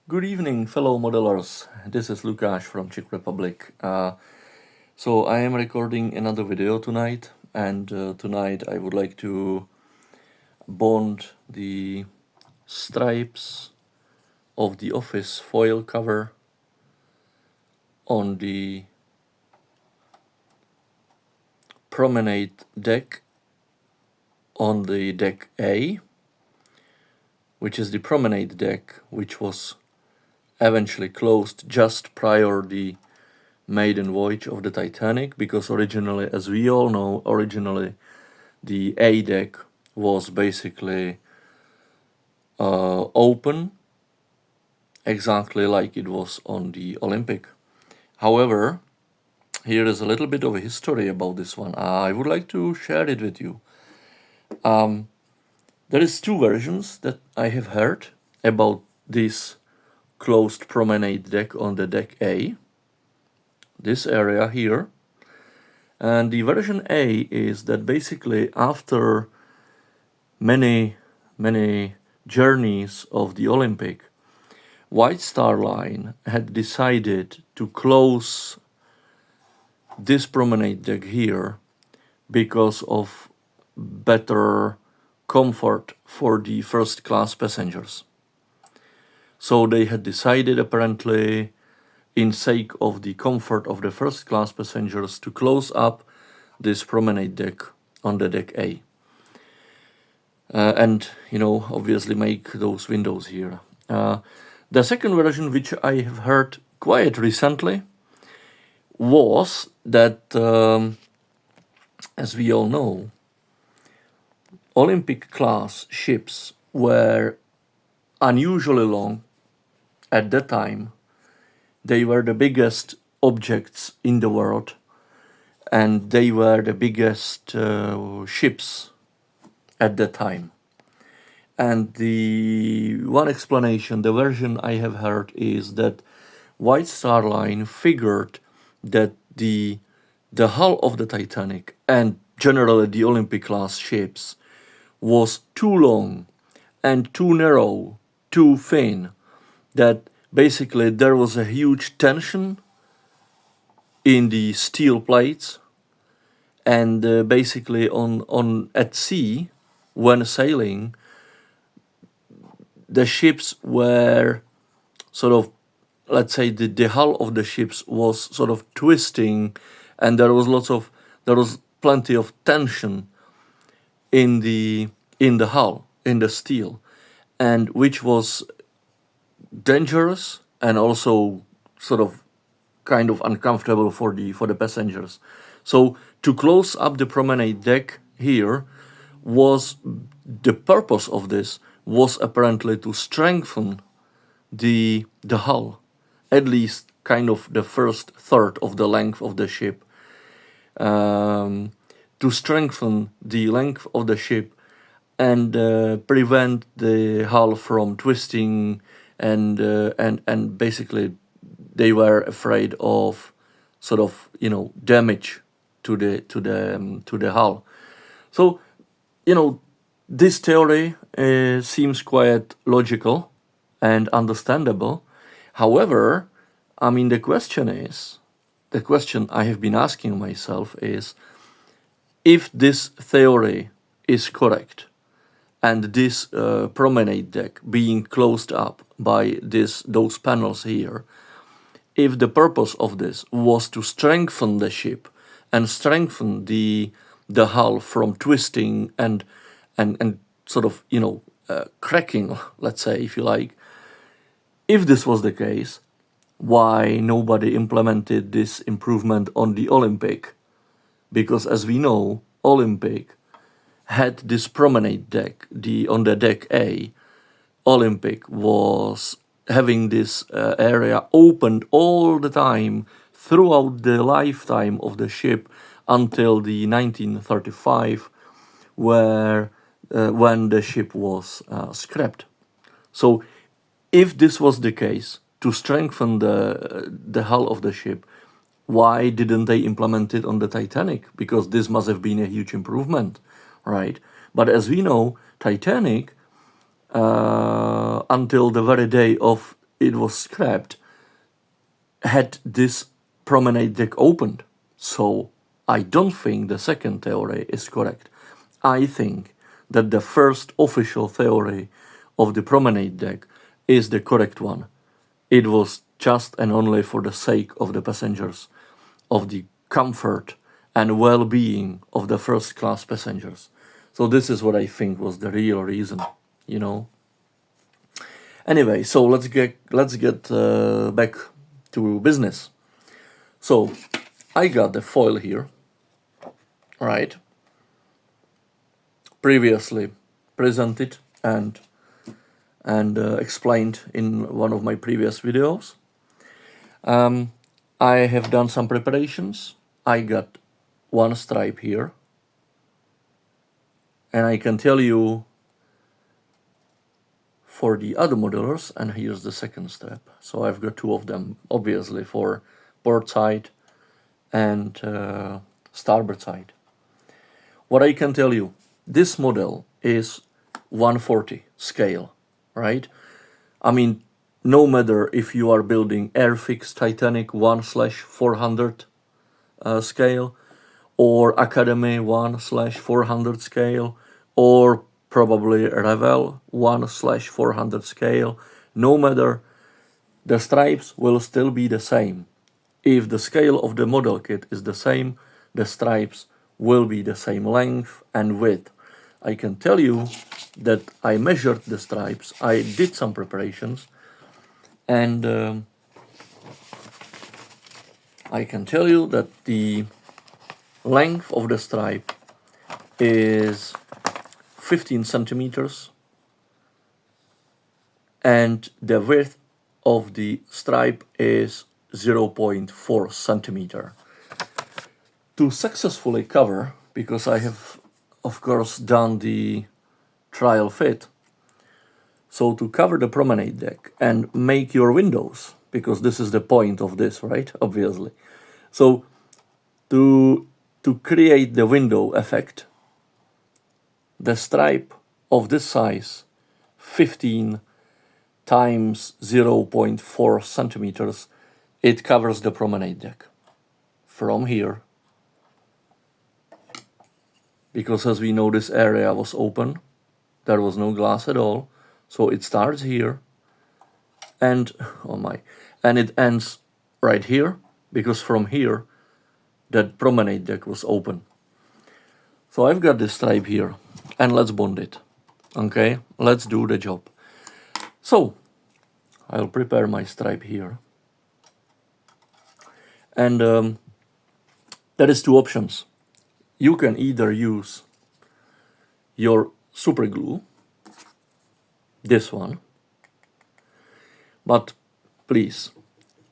Good evening, fellow modelers. This is Lukáš from Czech Republic. So I am recording another video tonight, and tonight I would like to bond the stripes of the office foil cover on the Promenade deck on the deck A, which is the Promenade deck, which was eventually closed just prior the maiden voyage of the Titanic, because originally, as we all know, the A deck was basically open, exactly like it was on the Olympic. However, here is a little bit of a history about this one. I would like to share it with you. There is two versions that I have heard about this closed Promenade deck on the deck A, this area here. And the version A is that basically after many journeys of the Olympic, White Star Line had decided to close this Promenade deck here because of better comfort for the first class passengers. So they had decided, apparently, in sake of the comfort of the first class passengers, to close up this Promenade deck on the deck A. And, obviously make those windows here. The second version, which I have heard quite recently, was that, as we all know, Olympic class ships were unusually long at that time. They were the biggest objects in the world, and they were the biggest ships at that time. And the one explanation, the version I have heard, is that White Star Line figured that the hull of the Titanic and generally the Olympic class ships was too long and too narrow, too thin, that basically there was a huge tension in the steel plates, and basically on at sea, when sailing, the ships were sort of, let's say, the hull of the ships was sort of twisting, and there was plenty of tension in the hull, in the steel, and which was dangerous and also sort of kind of uncomfortable for the passengers. So to close up the Promenade deck here, was the purpose of this was apparently to strengthen the hull, at least kind of the first third of the length of the ship, to strengthen the length of the ship and prevent the hull from twisting, and basically they were afraid of sort of damage to the hull. So this theory seems quite logical and understandable. However, I mean, the question I have been asking myself is, if this theory is correct, and this Promenade deck being closed up by those panels here, if the purpose of this was to strengthen the ship and strengthen the hull from twisting and sort of cracking, let's say, if you like, if this was the case, why nobody implemented this improvement on the Olympic? Because as we know, Olympic had this Promenade deck, on the deck A. Olympic was having this area opened all the time throughout the lifetime of the ship until the 1935, when the ship was scrapped. So if this was the case, to strengthen the hull of the ship, why didn't they implement it on the Titanic? Because this must have been a huge improvement, right? But as we know, Titanic, until the very day of it was scrapped had this promenade deck opened. So I don't think the second theory is correct. I think that the first official theory of the promenade deck is the correct one. It was just and only for the sake of the passengers, of the comfort and well-being of the first-class passengers. So this is what I think was the real reason, you know. Anyway, so let's get back to business. So I got the foil here, right? Previously presented and explained in one of my previous videos. I have done some preparations. I got one stripe here, and I can tell you for the other modelers, and here's the second strap. So I've got two of them, obviously, for port side and starboard side. What I can tell you, this model is 140 scale, right? I mean, no matter if you are building Airfix Titanic 1/400 scale, or Academy 1/400 scale, or probably Revel 1/400 scale, no matter, the stripes will still be the same. If the scale of the model kit is the same, the stripes will be the same length and width. I can tell you that I measured the stripes, I did some preparations, and I can tell you that the length of the stripe is 15 centimeters and the width of the stripe is 0.4 centimeter. To successfully cover, because I have of course done the trial fit, so to cover the promenade deck and make your windows, because this is the point of this, right? Obviously. So to create the window effect, the stripe of this size, 15 times 0.4 centimeters, it covers the promenade deck from here, because as we know this area was open, there was no glass at all, so it starts here and and it ends right here, because from here that promenade deck was open. So I've got this stripe here, and let's bond it. Okay, let's do the job. So I'll prepare my stripe here, and there is two options. You can either use your super glue, this one, but please,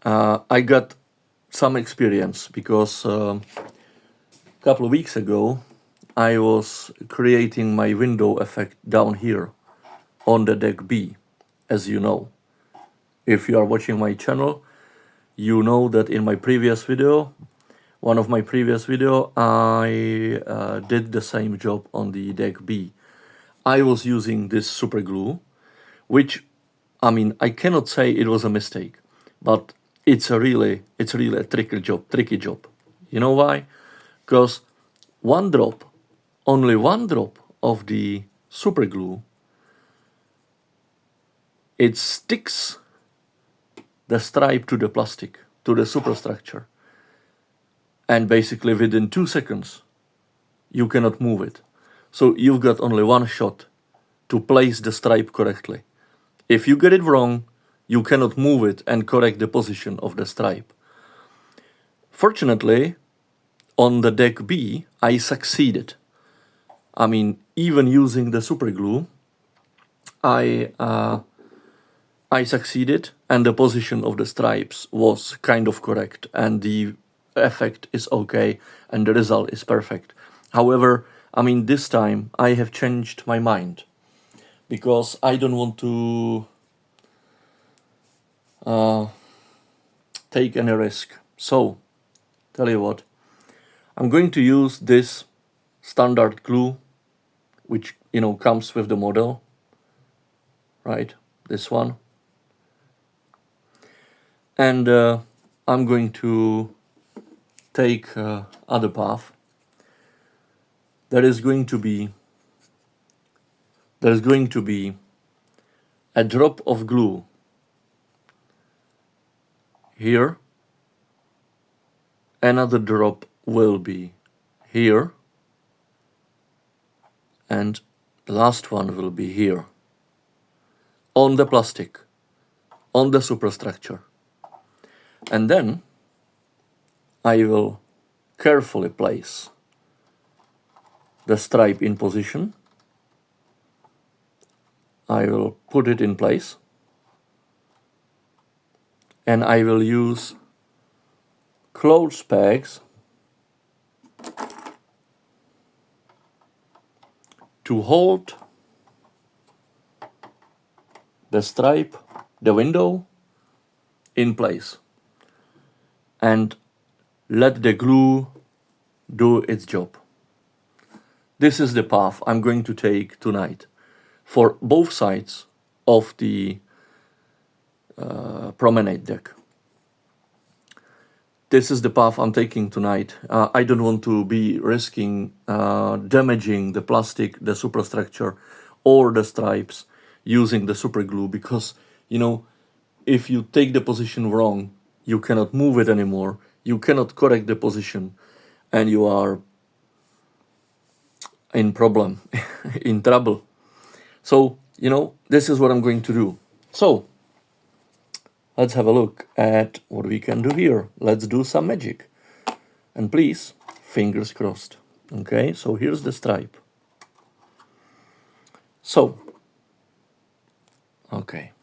I got some experience, because a couple of weeks ago I was creating my window effect down here on the deck B, as you know. If you are watching my channel, you know that in my previous video, one of my previous video, I did the same job on the deck B. I was using this super glue, which, I mean, I cannot say it was a mistake, but it's really a tricky job. You know why? Because only one drop of the super glue, it sticks the stripe to the plastic, to the superstructure. And basically within 2 seconds, you cannot move it. So you've got only one shot to place the stripe correctly. If you get it wrong, you cannot move it and correct the position of the stripe. Fortunately, on the deck B, I succeeded. I mean, even using the super glue, I succeeded, and the position of the stripes was kind of correct, and the effect is okay, and the result is perfect. However, I mean, this time I have changed my mind, because I don't want to take any risk. So, tell you what, I'm going to use this standard glue, which, you know, comes with the model, right? This one. And I'm going to take other path. There is going to be a drop of glue here, another drop will be here, and the last one will be here, on the plastic, on the superstructure. And then I will carefully place the stripe in position. I will put it in place, and I will use clothes pegs to hold the stripe, the window, in place, and let the glue do its job. This is the path I'm going to take tonight for both sides of the promenade deck. This is the path I'm taking tonight. I don't want to be risking damaging the plastic, the superstructure, or the stripes using the super glue, because, you know, if you take the position wrong, you cannot move it anymore. You cannot correct the position, and you are in problem, in trouble. So, you know, this is what I'm going to do. So, let's have a look at what we can do here. Let's do some magic. And please, fingers crossed. Okay, so here's the stripe. So, okay.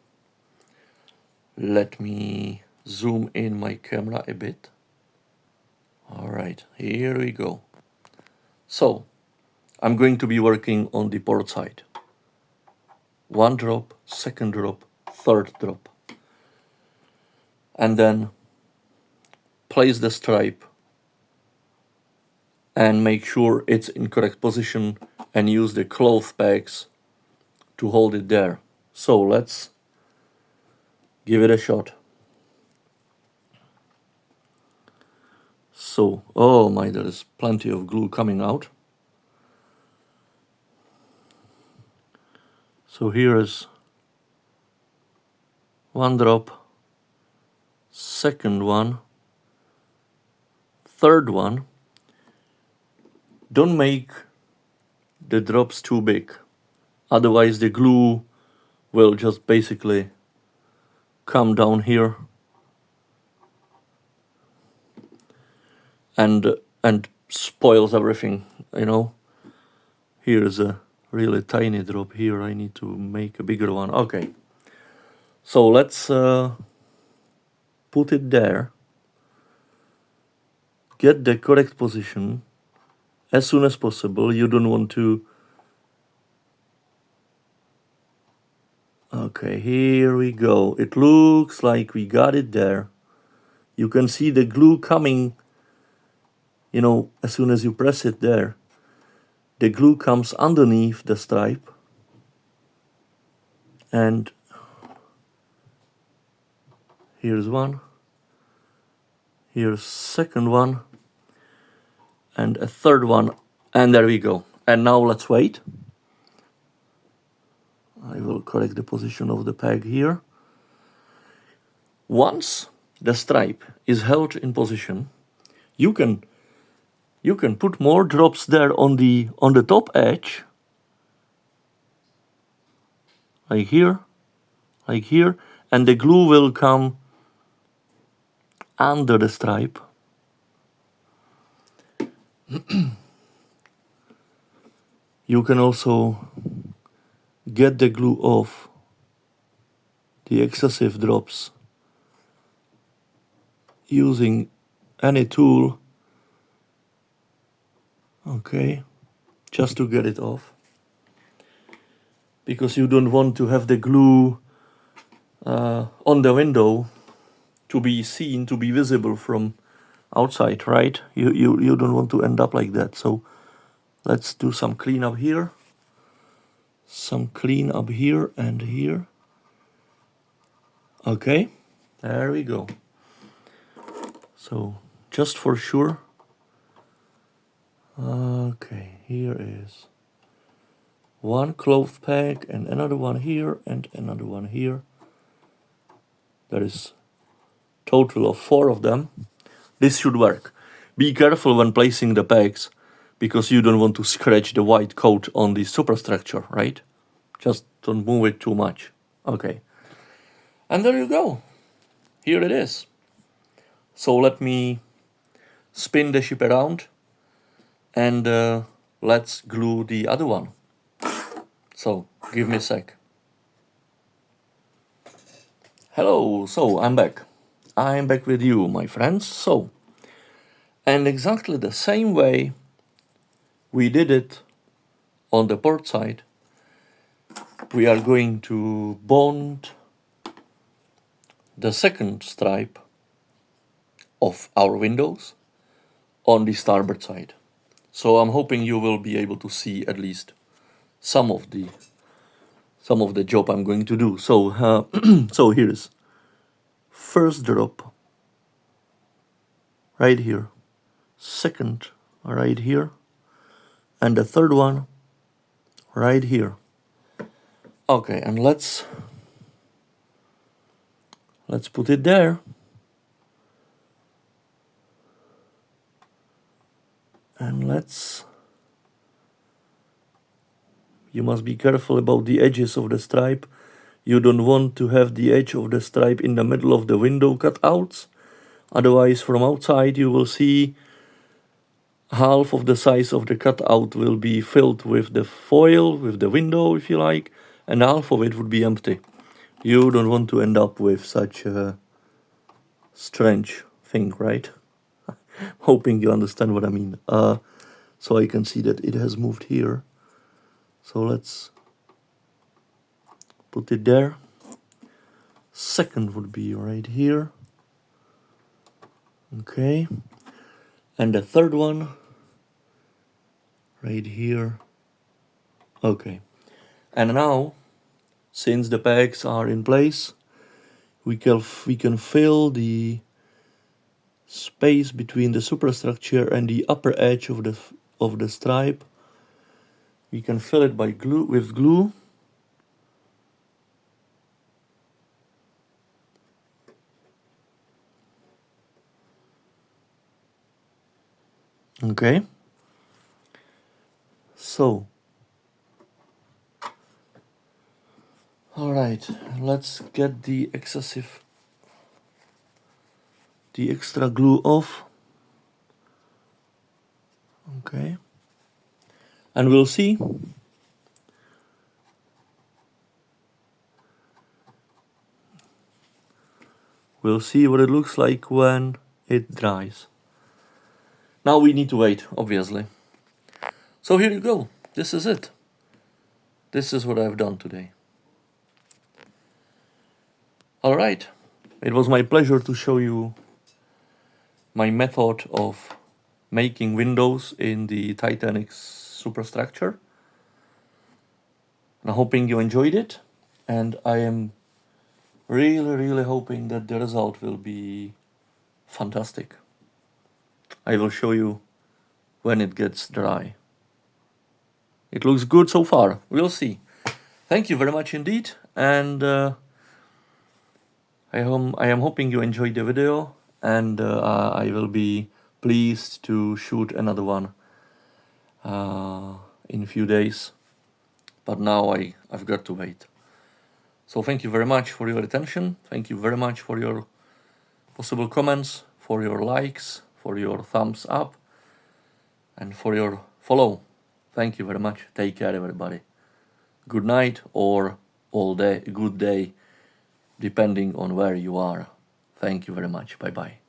Let me zoom in my camera a bit. All right, here we go. So, I'm going to be working on the port side. One drop, second drop, third drop. And then place the stripe and make sure it's in correct position, and use the cloth pegs to hold it there. So let's give it a shot. So, oh my, there is plenty of glue coming out. So here is one drop, second one, third one. Don't make the drops too big, otherwise the glue will just basically come down here and spoils everything, you know. Here's a really tiny drop here. I need to make a bigger one. Okay, so let's put it there, get the correct position as soon as possible. You don't want to. Okay, here we go. It looks like we got it there. You can see the glue coming, you know, as soon as you press it there. The glue comes underneath the stripe. And here's one. Here's second one. And a third one. And there we go. And now let's wait. I will correct the position of the peg here. Once the stripe is held in position, you can put more drops there on the top edge, like here, and the glue will come under the stripe. You can also get the glue off the excessive drops using any tool, okay, just to get it off, because you don't want to have the glue on the window to be seen, to be visible from outside, right? You don't want to end up like that. So let's do some cleanup here. Some clean up here and here. Okay, there we go. So just for sure. Okay, here is one cloth peg and another one here and another one here. There is total of 4 of them. This should work. Be careful when placing the pegs, because you don't want to scratch the white coat on the superstructure, right? Just don't move it too much. Okay. And there you go. Here it is. So let me spin the ship around and let's glue the other one. So give me a sec. Hello, so I'm back. I'm back with you, my friends. So, and exactly the same way we did it on the port side, we are going to bond the second stripe of our windows on the starboard side. So I'm hoping you will be able to see at least some of the job I'm going to do. So so here's first drop right here, second right here, and the third one right here. Okay, and let's put it there. And you must be careful about the edges of the stripe. You don't want to have the edge of the stripe in the middle of the window cutouts. Otherwise, from outside, you will see half of the size of the cutout will be filled with the foil, with the window, if you like, and half of it would be empty. You don't want to end up with such a strange thing, right? Hoping you understand what I mean. So I can see that it has moved here. So let's put it there. Second would be right here. Okay. And the third one right here. Okay. And now, since the pegs are in place, we can fill the space between the superstructure and the upper edge of the stripe. We can fill it by with glue. Okay. So, all right, let's get the extra glue off. Okay. And we'll see. We'll see what it looks like when it dries. Now we need to wait, obviously. So here you go. This is it. This is what I've done today. All right. It was my pleasure to show you my method of making windows in the Titanic superstructure. I'm hoping you enjoyed it, and I am really hoping that the result will be fantastic. I will show you when it gets dry. It looks good so far. We'll see. Thank you very much indeed, and I am hoping you enjoyed the video, and I will be pleased to shoot another one in a few days. But now I've got to wait. So thank you very much for your attention. Thank you very much for your possible comments, for your likes, for your thumbs up, and for your follow. Thank you very much. Take care, everybody. Good night or all day, good day, depending on where you are. Thank you very much. Bye-bye.